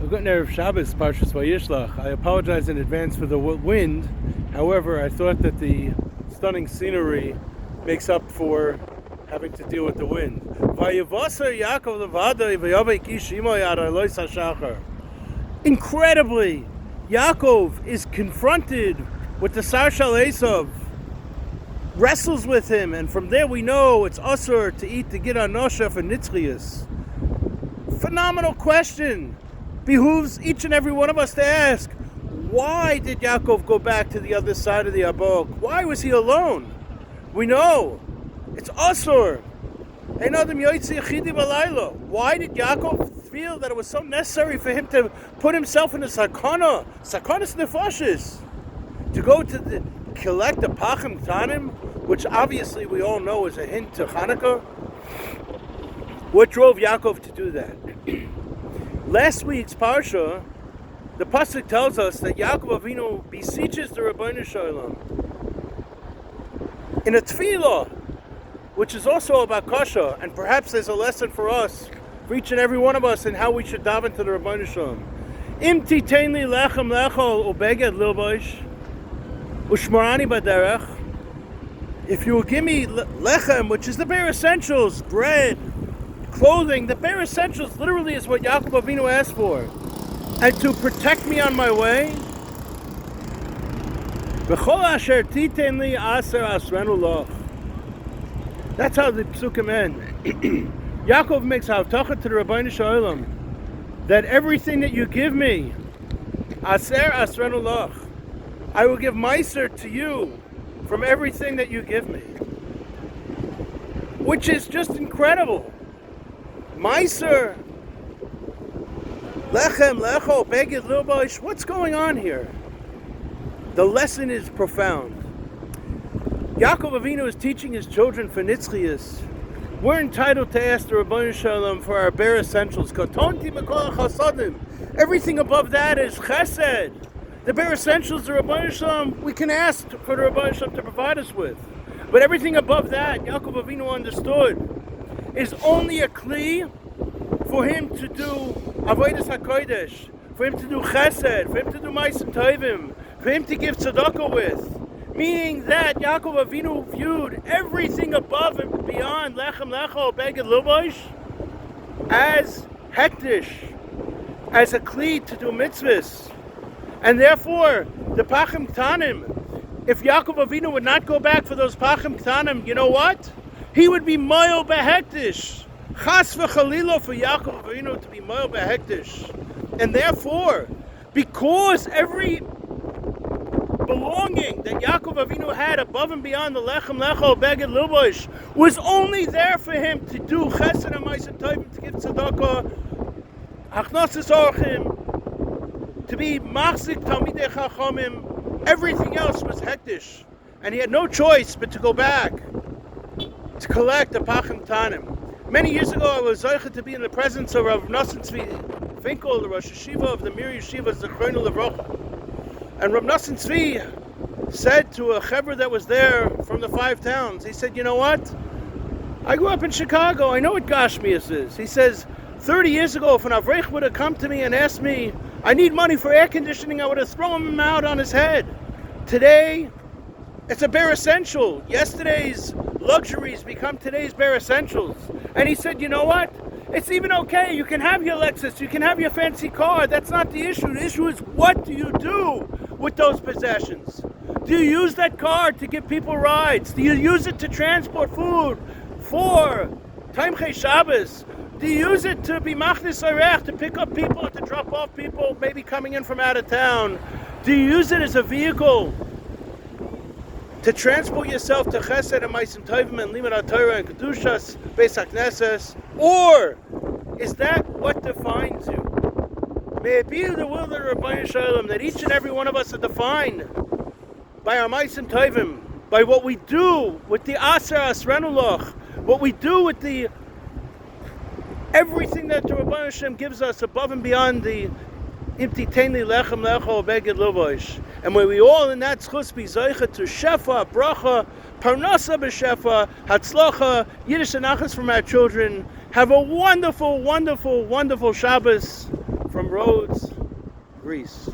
Good Erev Shabbos, Pashas Vayishlach. I apologize in advance for the wind. However, I thought that the stunning scenery makes up for having to deal with the wind. Incredibly, Yaakov is confronted with the Sarshal Esav, wrestles with him, and from there we know it's usur to eat the Gid Anosha for Nitzchias. Phenomenal question. Behooves each and every one of us to ask, why did Yaakov go back to the other side of the Abok? Why was he alone? We know it's Asur. Why did Yaakov feel that it was so necessary for him to put himself in a sakana nefashis, to go to collect the pachim tanim, which obviously we all know is a hint to Hanukkah? What drove Yaakov to do that? Last week's parsha, the pasuk tells us that Yaakov Avinu beseeches the Rabbeinu Shalom in a tefillah, which is also about kasha, and perhaps there's a lesson for us, for each and every one of us, in how we should daven to the Rabbeinu Shalom. Im titein li lechem lechol ubeged lilbosh ushmarani baderech. If you will give me lechem, which is the bare essentials, bread, clothing, the bare essentials literally is what Yaakov Avinu asked for, and to protect me on my way. That's how the psukim end. Yaakov makes havtacha to the Rabbeinu Shalom that everything that you give me, aser asrenu lach, I will give meiser to you from everything that you give me, which is just incredible. Meiser, lechem, lecho, beged, lilbosh. What's going on here? The lesson is profound. Yaakov Avinu is teaching his children for Nitzchias. We're entitled to ask the Rabbeinu Shalom for our bare essentials. Katonti mekol chasadim. Everything above that is chesed. The bare essentials, the Rabbeinu Shalom, we can ask for the Rabbeinu Shalom to provide us with. But everything above that, Yaakov Avinu understood, is only a kli for him to do avodas hakodesh, for him to do chesed, for him to do ma'asim tovim, for him to give tzedakah with. Meaning that Yaakov Avinu viewed everything above and beyond lechem lecho beged lubosh as hektish, as a kli to do mitzvahs, and therefore the pachim ktanim. If Yaakov Avinu would not go back for those pachim ktanim, you know what? He would be moil behektish. Chas v'chalilo for Yaakov Avinu to be moil behektish. And therefore, because every belonging that Yaakov Avinu had above and beyond the lechem lecho beged lubosh was only there for him to do chesed and ma'asim tovim, to give tzedakah, hachnasis orchim, to be machzik talmidei chachamim. Everything else was hektish, and he had no choice but to go back to collect the pachim tanim. Many years ago, I was zeicha to be in the presence of Rav Nosson Tzvi Finkel, the Rosh Yeshiva of the Mir Yeshiva Zechrono Levrocha. And Rav Nosson Tzvi said to a chevra that was there from the 5 towns, he said, you know what? I grew up in Chicago. I know what Gashmias is. He says, 30 years ago, if an Avrech would have come to me and asked me, I need money for air conditioning, I would have thrown him out on his head. Today, it's a bare essential. Yesterday's luxuries become today's bare essentials. And he said, you know what? It's even okay. You can have your Lexus. You can have your fancy car. That's not the issue. The issue is, what do you do with those possessions? Do you use that car to give people rides? Do you use it to transport food for Taimchei Shabbos? Do you use it to be machnis orech, to pick up people, to drop off people maybe coming in from out of town? Do you use it as a vehicle to transport yourself to Chesed and Ma'asim Tovim and Limud HaTorah and Kedushas Beis HaKnesses? Or is that what defines you? May it be the will of the Rabbeinu Shalom that each and every one of us are defined by our Ma'asim Tovim, by what we do with the Aser Asrenu Loch, what we do with the everything that the Rabbeinu Shalom gives us above and beyond the Imti Teini Lechem Lecho Beged Lubosh. And when we all in that schus be zeicha to shefa, bracha, parnasa b'shefa, hatzlacha, Yiddish and achas from our children, have a wonderful, wonderful, wonderful Shabbos from Rhodes, Greece.